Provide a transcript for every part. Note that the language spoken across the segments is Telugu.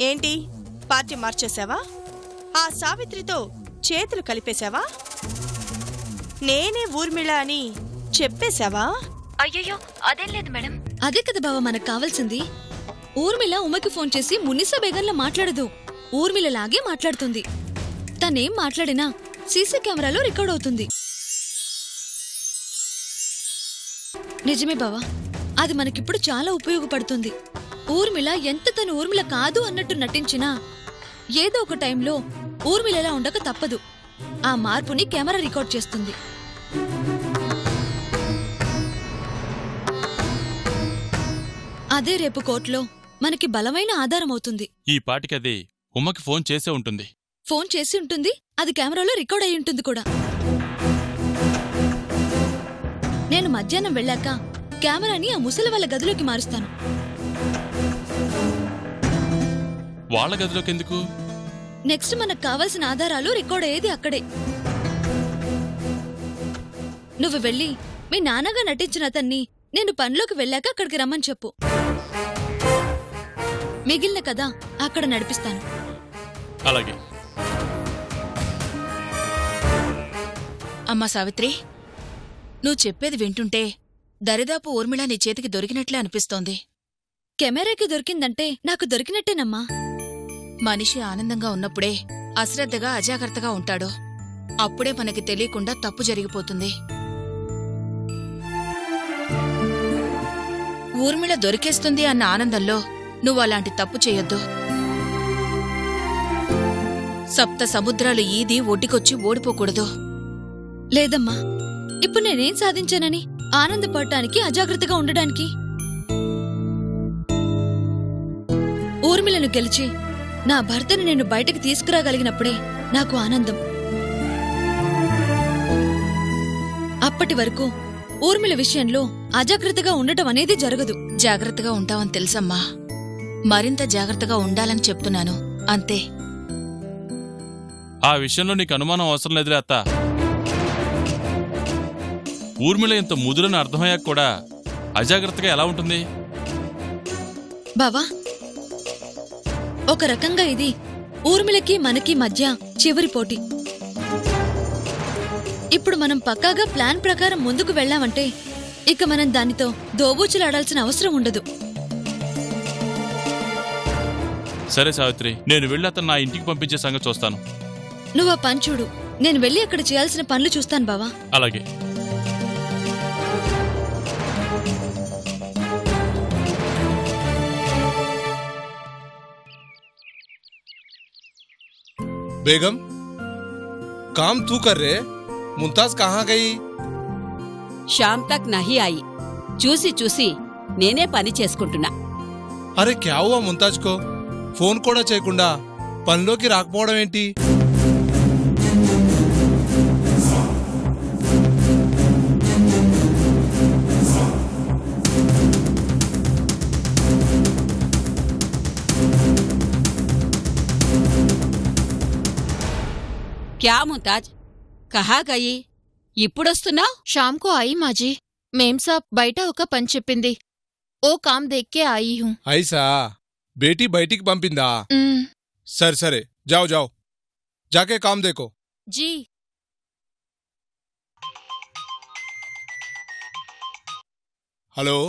ఏంటి పార్టీ మార్చేసావా? ఆ సావిత్రితో చేతులు కలిపేశావా? నేనే ఊర్మిళ అని చెప్పేశావా? అయ్యయ్యో అదేం లేదు మేడం. అదే కదా బావ మనకు కావాల్సింది. ఊర్మిళ ఉమ్మకి ఫోన్ చేసి మునిసా బేగంలా మాట్లాడదు, ఊర్మిళలాగే మాట్లాడుతుంది. తనేం మాట్లాడినా సీసీ కెమెరాలో రికార్డ్ అవుతుంది. నిజమే బావా, అది మనకిప్పుడు చాలా ఉపయోగపడుతుంది. ఊర్మిళ ఎంత తను ఊర్మిళ కాదు అన్నట్టు నటించినా ఏదో ఒక టైంలో ఊర్మిళలా ఉండక తప్పదు. ఆ మార్పుని కెమెరా రికార్డ్ చేస్తుంది. అదే రేపు కోర్టులో మనకి బలమైన ఆధారం అవుతుంది. ఈ పాటికది ఉమ్మకి ఫోన్ చేసే ఉంటుంది. ఫోన్ చేసి ఉంటుంది, అది కెమెరాలో రికార్డ్ అయి ఉంటుంది కూడా. నేను మధ్యాహ్నం వెళ్ళాక కెమెరాని ఆ ముసలి వాళ్ళ గదిలోకి మారుస్తాను. వాళ్ళ గదిలోకి ఎందుకు? నెక్స్ట్ మనకు కావాల్సిన ఆధారాలు రికార్డ్ అయ్యేది అక్కడే. నువ్వు వెళ్ళి మీ నాన్నగా నటించిన అతన్ని నేను పనిలోకి వెళ్ళాక అక్కడికి రమ్మని చెప్పు. మిగిలిన కదా అక్కడ నడిపిస్తాను. అలాగే. అమ్మా సావిత్రి, నువ్వు చెప్పేది వింటుంటే దరిదాపు ఊర్మిళ నీ చేతికి దొరికినట్లే అనిపిస్తోంది. కెమెరాకి దొరికిందంటే నాకు దొరికినట్టేనమ్మా. మనిషి ఆనందంగా ఉన్నప్పుడే అశ్రద్ధగా అజాగ్రత్తగా ఉంటాడు. అప్పుడే మనకి తెలియకుండా తప్పు జరిగిపోతుంది. ఊర్మిళ దొరికేస్తుంది అన్న ఆనందంలో నువ్వు అలాంటి తప్పు చేయొద్దు. సప్త సముద్రాలు ఈది ఒడ్డుకొచ్చి ఓడిపోకూడదు. లేదమ్మా, ఇప్పుడు నేనేం సాధించానని ఆనందపడటానికి, అజాగ్రత్తగా ఉండడానికి? ఊర్మిళను గెలిచి నా భర్తను నేను బయటకు తీసుకురాగలిగినప్పుడే నాకు ఆనందం. అప్పటి వరకు ఊర్మిళ విషయంలో అజాగ్రత్తగా ఉండటం అనేది జరగదు. జాగ్రత్తగా ఉంటావని తెలుసమ్మా, మరింత జాగ్రత్తగా ఉండాలని చెప్తున్నాను అంతే. ఆ విషయంలో నీకు అనుమానం అవసరం లేదులే అత్త. ఊర్మిళ ఇంత ముదులని అర్థమయ్యాక కూడా అజాగ్రత్తగా ఎలా ఉంటుంది? బావా, ఒక రకంగా ఇది ఊర్మిళకి మనకి మధ్య చివరి పోటీ. ఇప్పుడు మనం పక్కాగా ప్లాన్ ప్రకారం ముందుకు వెళ్లామంటే ఇక మనం దానితో దోబూచులాడాల్సిన అవసరం ఉండదు. సరే సావిత్రి, నేను వెళ్ళి అతను నా ఇంటికి పంపించే సంగతి చూస్తాను. నువ్వు ఆ పని చూడు, నేను వెళ్ళి అక్కడ చేయాల్సిన పనులు చూస్తాను బావా. అలాగే. बेगम, काम तू कर रहे? मुमताज कहाँ गई? शाम तक नहीं आई. చూసి చూసి నేనే పని చేసుకుంటున్నా. అరే క్యా హువా ముంతాజ్ కో? ఫోన్ కూడా చేయకుండా పనిలోకి రాకపోవడం ఏంటి? क्या मुमताज, कहाँ गई? ఇప్పుడొస్తున్నావు? शाम को आई माजी. मेम साहब బయట ఒక పని చెప్పింది. ఓ కామ్ దేక్కే आई हूं. ఐసా, బేటీ బయటికి పంపిందా? సరే సరే, जाओ जाओ, जाके काम देखो. जी. हेलो,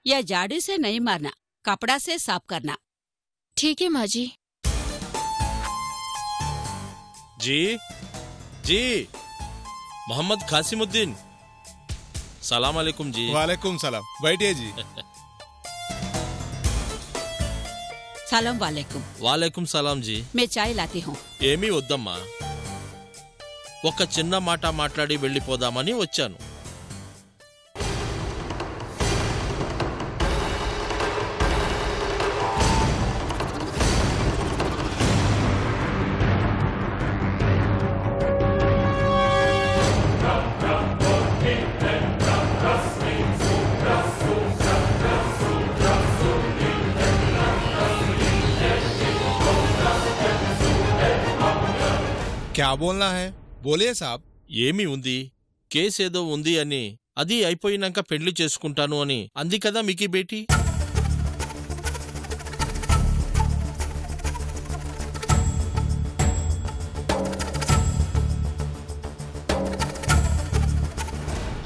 या झाड़ू से नहीं मारना, कपड़ा से साफ करना. ठीक है माजी. जी जी, मोहम्मद कासिमुद्दीन, सलाम अलैकुम जी। वालेकुम सलाम, बैठिए जी। सलाम वालेकुम। वालेकुम सलाम जी। मैं चाय लाती हूँ। ఏమీ వద్దమ్మా, ఒక చిన్న మాట మాట్లాడి వెళ్ళిపోదామని వచ్చాను. क्या बोलना है बोलिए साहब। ఏమీ ఉంది, కేసేదో ఉంది అని, అది అయిపోయినాక పెళ్లి చేసుకుంటాను అని అంది కదా మీకీ బేటీ.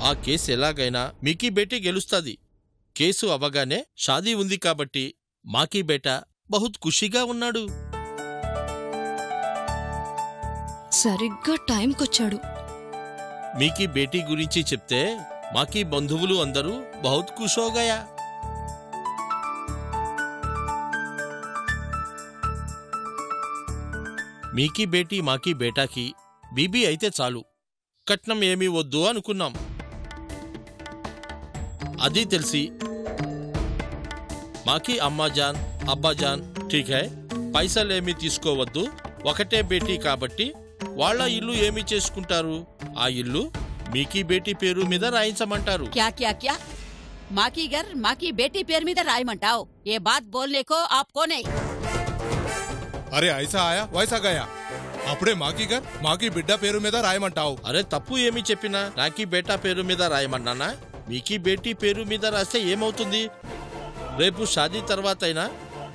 ఆ కేసు ఎలాగైనా మీకీ బేటీ గెలుస్తుంది. కేసు అవగానే షాదీ ఉంది కాబట్టి మాకీ బేటా బహుత్ ఖుషీగా ఉన్నాడు. సరిగ్గా టైంకొచ్చాడు. మీకీ బేటీ గురించి చెప్తే మాకీ బంధువులు అందరూ బహుత్ ఖుష్ హో గయా. మీకీ బేటీ మాకీ బేటాకి బీబీ అయితే చాలు, కట్నం ఏమీ వద్దు అనుకున్నాం. అది తెలిసి మాకీ అమ్మాజాన్ అబ్బాజాన్ ఠీక్ హై, పైసలేమీ తీసుకోవద్దు, ఒకటే బేటీ కాబట్టి వాళ్ళ ఇల్లు ఏమి చేసుకుంటారు, ఆ ఇల్లు మీకీ బేటీ పేరు మీద రాయించమంటారు. क्या क्या क्या माँ की घर माँ की बेटी पैर में रायमंटाओ, ये बात बोलने को आपको नहीं। अरे ऐसा आया वैसा गया, అప్పుడే మాకీ గర్ మాకీ బిడ్డ పేరు మీద రాయమంటావు. అరే తప్పు ఏమి చెప్పినా నాకీ బేటా పేరు మీద రాయమన్నానా? మీకీ బేటీ పేరు మీద రాస్తే ఏమవుతుంది? రేపు షాదీ తర్వాతైనా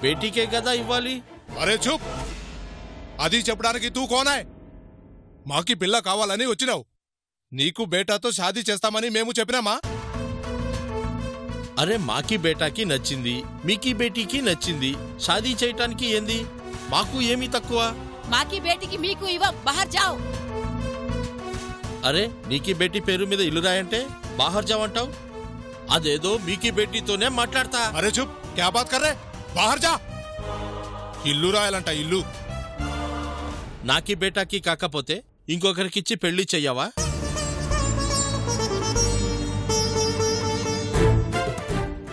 బేటీకే కదా ఇవ్వాలి. అరే చూప్, అది చెప్పడానికి తూ కోనాయ్? మాకీ పిల్ల కావాలని వచ్చినావు, నీకు బేటాతో షాదీ చేస్తామని మేము చెప్పినామా? అరే మాకీ బేటాకి నచ్చింది, మీకీ బేటీకి నచ్చింది, షాదీ చేయటానికి ఏంది, మాకు ఏమీ తక్కువ. माँ की बेटी की मीकू इवा बाहर जाओ। అరే నీకీ బేటీ పేరు మీద ఇల్లు రాయంటే బాహర్ జావంటావు, అదేదో మీకీ బేటీతోనే మాట్లాడతా. అరే చూప్, క్యా బాత్ కర్ రే, బాహర్ జా. ఇల్లు రాయాలంట ఇల్లు. నాకీ బేటాకి కాకపోతే ఇంకొకరికిచ్చి పెళ్లి చెయ్యవా?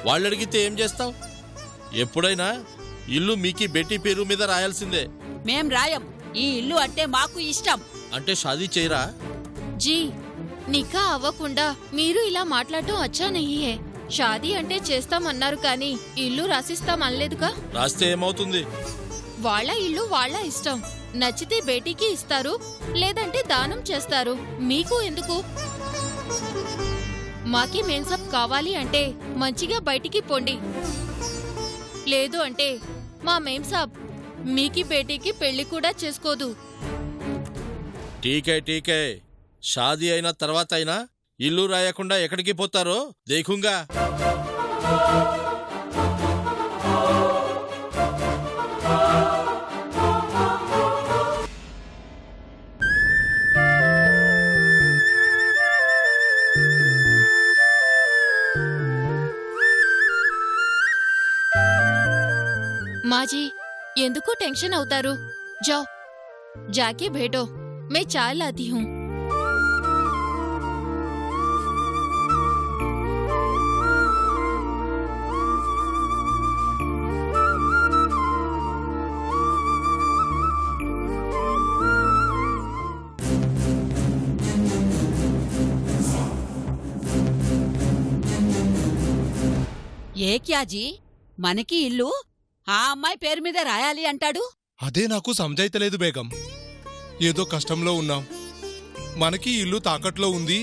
వాళ్ళడిగితే ఏం చేస్తావు? ఎప్పుడైనా ఇల్లు మీకీ బేటీ పేరు మీద రాయాల్సిందే. మేం రాయం, ఈ ఇల్లు అంటే మాకు ఇష్టం. అంటే షాదీ చేయరా? జీ, నికా అవ్వకుండా మీరు ఇలా మాట్లాడటం అచ్చా నహీ హై. షాదీ అంటే చేస్తామన్నారు కానీ ఇల్లు రాసిస్తాం అనలేదుగా. రాస్తే ఏమవుతుంది? వాళ్ళ ఇల్లు వాళ్ళ ఇష్టం, నచ్చితే బేటీకి ఇస్తారు, లేదంటే దానం చేస్తారు, మీకు ఎందుకు? మాకి మేన్సప్ కావాలి అంటే మంచిగా బయటికి పొండి, లేదు అంటే మా మేంసాబ్ మీకి బేటీకి పెళ్లి కూడా చేసుకోదు. ఠీకే ఠీకే, షాదీ అయిన తర్వాత అయినా ఇల్లు రాయకుండా ఎక్కడికి పోతారో దేఖుంగా. మాజీ ఎందుకు టెన్షన్ అవుతారు? జాओ जाके बैठो, मैं चाय लाती हूँ. ఏ క్యాజీ, మనకి ఇల్లు ఆ అమ్మాయి పేరు మీద రాయాలి అంటాడు. అదే నాకు సమజైతలేదు బేగం. ఏదో కష్టంలో ఉన్నాం, మనకి ఇల్లు తాకట్లో ఉంది,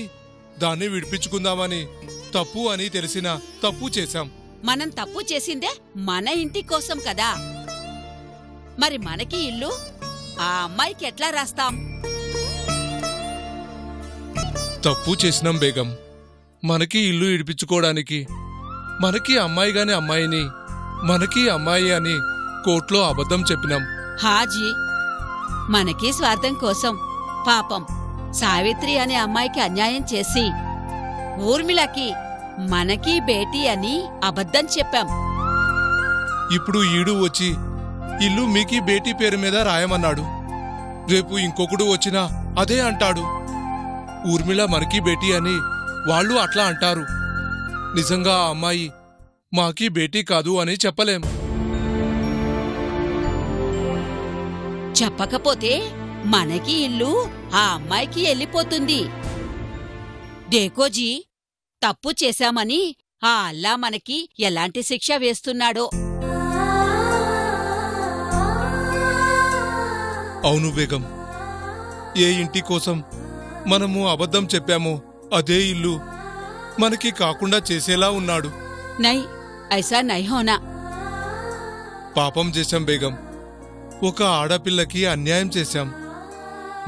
దాన్ని విడిపించుకుందామని తప్పు అని తెలిసినా తప్పు చేశాం. మనం తప్పు చేసిందే మన ఇంటి కోసం కదా, మరి మనకి ఇల్లు ఆ అమ్మాయికి ఎట్లా రాస్తాం? తప్పు చేసినాం బేగం. మనకి ఇల్లు ఇడిపించుకోవడానికి మనకి అమ్మాయిగాని అమ్మాయిని, మనకి అమ్మాయి అని కోర్టులో అబద్ధం చెప్పినాం. హాజీ, మనకి స్వార్థం కోసం పాపం సావిత్రి అనే అమ్మాయికి అన్యాయం చేసి ఊర్మిళకి మనకి బేటీ అని అబద్ధం చెప్పాం. ఇప్పుడు ఈడు వచ్చి ఇల్లు మీకీ బేటీ పేరు మీద రాయమన్నాడు. రేపు ఇంకొకడు వచ్చినా అదే అంటాడు. ఊర్మిళ మనకీ బేటీ అని వాళ్ళు అట్లా అంటారు. నిజంగా ఆ అమ్మాయి మాకీ బేటీ కాదు అని చెప్పలేం. చెప్పకపోతే మనకి ఇల్లు ఆ అమ్మాయికి వెళ్ళిపోతుంది. డేకోజీ, తప్పు చేశామని ఆ అల్లా మనకి ఎలాంటి శిక్ష వేస్తున్నాడో. అవును బేగం, ఏ ఇంటి కోసం మనము అబద్ధం చెప్పామో అదే ఇల్లు మనకి కాకుండా చేసేలా ఉన్నాడు. నై, ఐసా నై హోనా. పాపం చేశాం బేగం. ఒక ఆడపిల్లకి అన్యాయం చేశాం.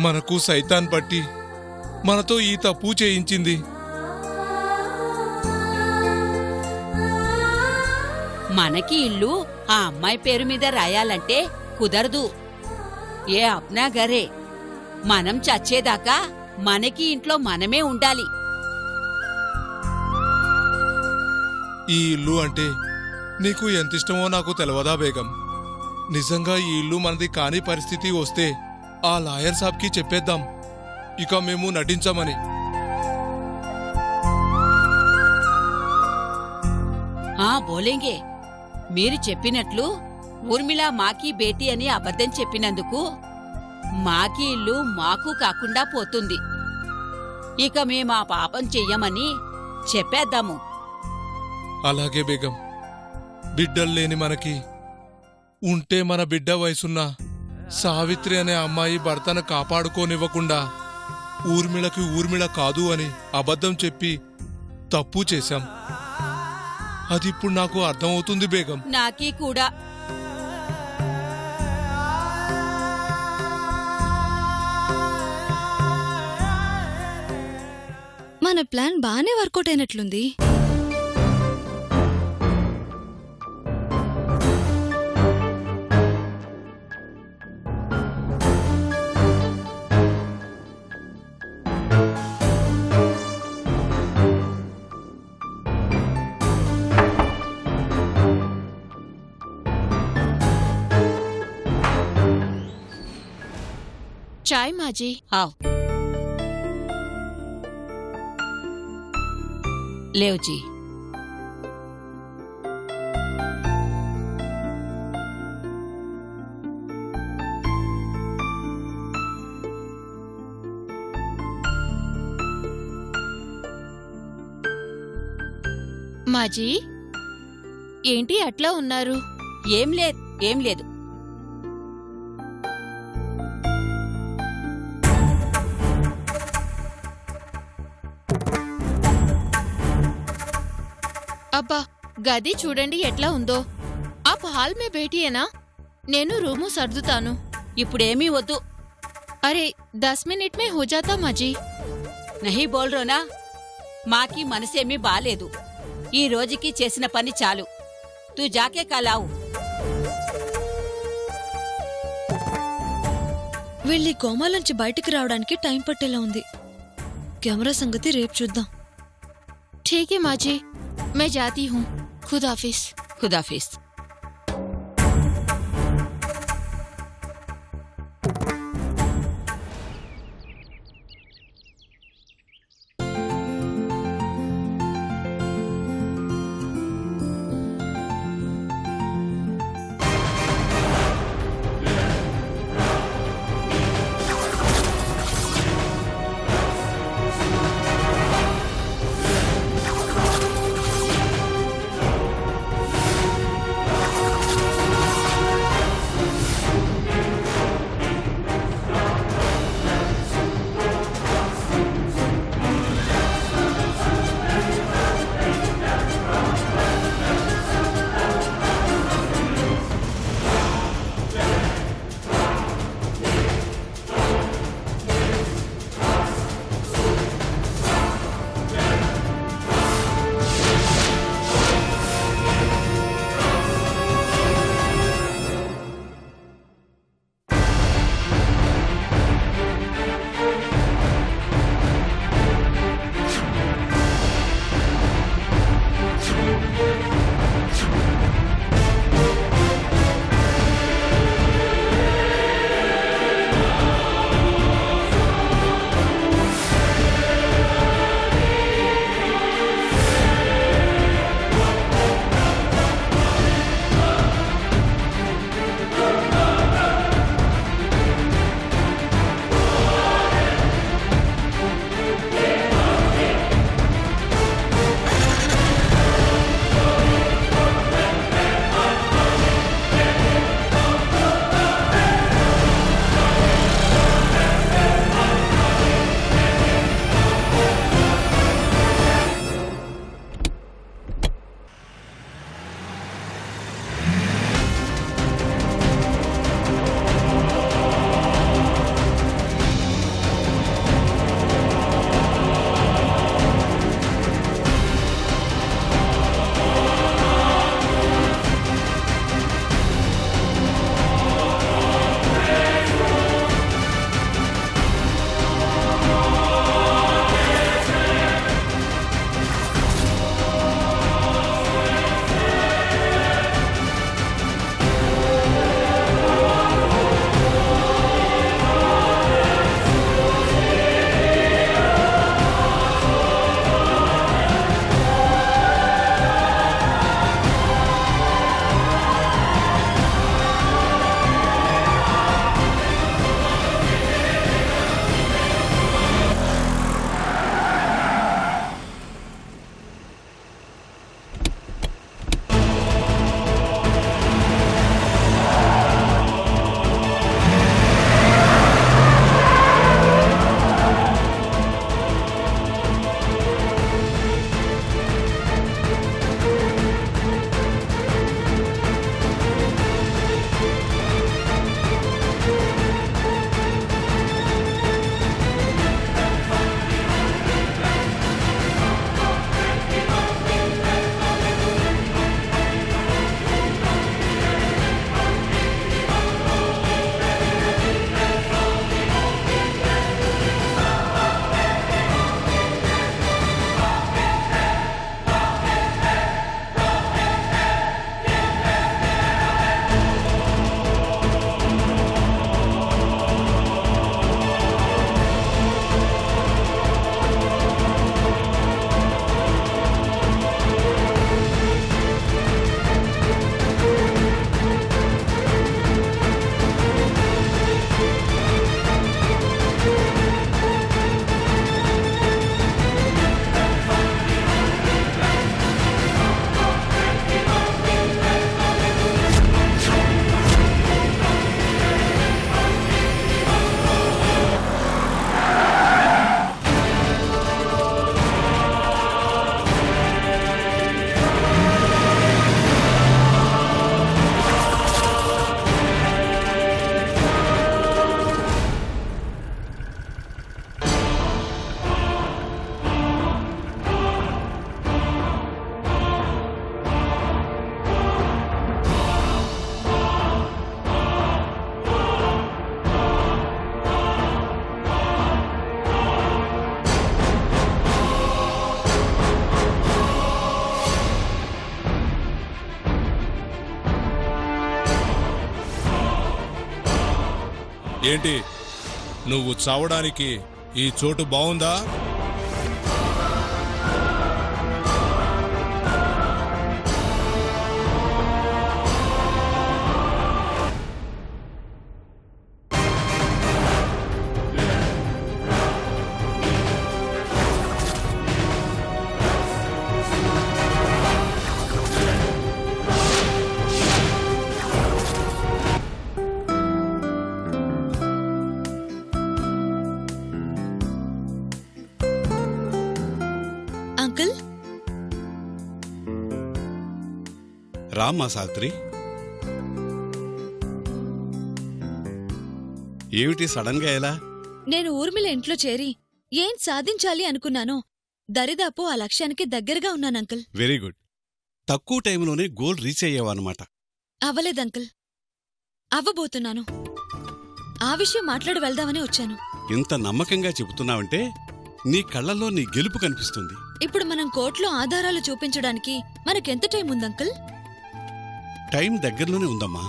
మనకు సైతాన్ పట్టి మనతో ఈ తప్పు చేయించింది. మనకి ఇల్లు ఆ అమ్మాయి పేరు మీద రాయాలంటే కుదరదు. ఏ అప్నా గరే, మనం చచ్చేదాకా మనకి ఇంట్లో మనమే ఉండాలి. ఈ ఇల్లు అంటే నీకు ఎంతిష్టమో నాకు తెలవదా బేగం? నిజంగా ఈ ఇల్లు మనది కాని పరిస్థితి వస్తే ఆ లాయర్ సాబ్కి చెప్పేద్దాం, ఇక మేము నటించమని. బోలేంగే. మీరు చెప్పినట్లు ఊర్మిళ మాకీ బేటీ అని అబద్ధం చెప్పినందుకు మాకీ ఇల్లు మాకు కాకుండా పోతుంది. ఇక మేమా పాపం చెయ్యమని చెప్పేద్దాము. అలాగే బేగం. బిడ్డల్లేని మనకి ఉంటే మన బిడ్డ వయసున్న సావిత్రి అనే అమ్మాయి భర్తను కాపాడుకోనివ్వకుండా ఊర్మిళకి ఊర్మిళ కాదు అని అబద్ధం చెప్పి తప్పు చేశాం. అదిప్పుడు నాకు అర్థమవుతుంది బేగం. నాకీ కూడా. మన ప్లాన్ బానే వర్కౌట్ అయినట్లుంది. చాయ్ మాజీ. ఆవ్. లేవుజీ. మాజీ, ఏంటి అట్లా ఉన్నారు? ఏం లేదు. అబ్బా, గది చూడండి ఎట్లా ఉందో. ఆప్ హాల్ మే బేటీయేనా? నేను రూము సర్దుతాను. ఇప్పుడేమీ వద్దు. అరే 10 మినిట్ మే హో జాతా మాజీ. నహీ బోల్ రోనా. మాకీ మనసేమీ బాలేదు. ఈ రోజుకి చేసిన పని చాలు. తూ జాకే కలావు. వీళ్ళీ కోమాలోంచి బయటికి రావడానికి టైం పట్టేలా ఉంది. కెమెరా సంగతి రేపు చూద్దాం. ठीक है माजी, मैं जाती हूँ. खुदाफिज. खुदाफिज. ఏంటి నువ్వు చావడానికి ఈ చోటు బావుందా? అంకుల్, రామ్మా సావిత్రి. ఏమిటి సడన్ గా ఎలా? నేను ఊర్మిళ ఇంట్లో చేరి ఏం సాధించాలి అనుకున్నానో దరిదాపు ఆ లక్ష్యానికి దగ్గరగా ఉన్నాను అంకుల్. Very good. తక్కువ టైంలోనే గోల్ రీచ్ అయ్యావన్నమాట. అవ్వలేదంకుల్, అవ్వబోతున్నాను. ఆ విషయం మాట్లాడి వెళ్దామని వచ్చాను. ఇంత నమ్మకంగా చెబుతున్నావంటే నీ కళ్ళల్లో నీ గెలుపు కనిపిస్తుంది. ఇప్పుడు మనం కోర్టులో ఆధారాలు చూపించడానికి మనకెంత టైం ఉందంకుల్? టైం దగ్గరలోనే ఉందమ్మా.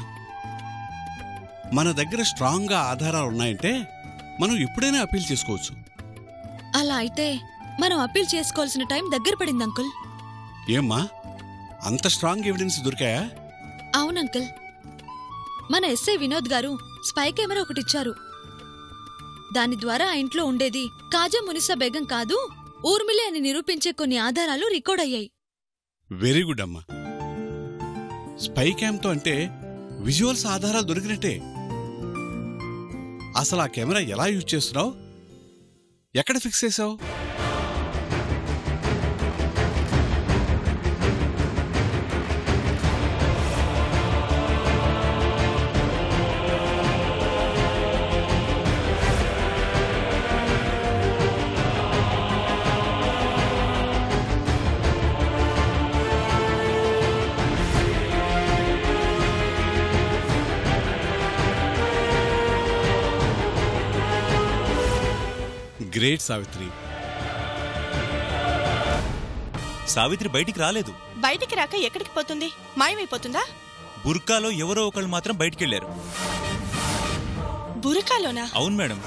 మన దగ్గర స్ట్రాంగ్గా ఆధారాలున్నాయంటే మనం ఎప్పుడైనా అప్పీల్ చేసుకోవచ్చు. అలా అయితే మనం అప్పీల్ చేసుకోవాల్సిన టైం దగ్గర పడింది అంకుల్. ఏమ్మా, అంత స్ట్రాంగ్ ఎవిడెన్స్ దొరికాయా? అవునంకుల్, మన ఎస్ఐ వినోద్ గారు స్పై కెమెరా ఒకటిచ్చారు. దాని ద్వారా ఆ ఇంట్లో ఉండేది కాజా మునిసా బేగం కాదు, ఊర్మిళే అని నిరూపించే కొన్ని ఆధారాలు రికార్డ్ అయ్యాయి. వెరీ గుడ్ అమ్మా. స్పై క్యామ్తో అంటే విజువల్స్ ఆధారాలు దొరికినట్టే. అసలు ఆ కెమెరా ఎలా యూజ్ చేస్తున్నావు? ఎక్కడ ఫిక్స్ చేసావు? గ్రేట్ సావిత్రి. సావిత్రి బయటికి రాలేదు. బయటికి రాక ఎక్కడికి పోతుంది? మాయమైపోతుందా? బుర్కాలో ఎవరో ఒకళ్ళు మాత్రం బయటికెళ్లారు. బురకాలోనా? అవును మేడం.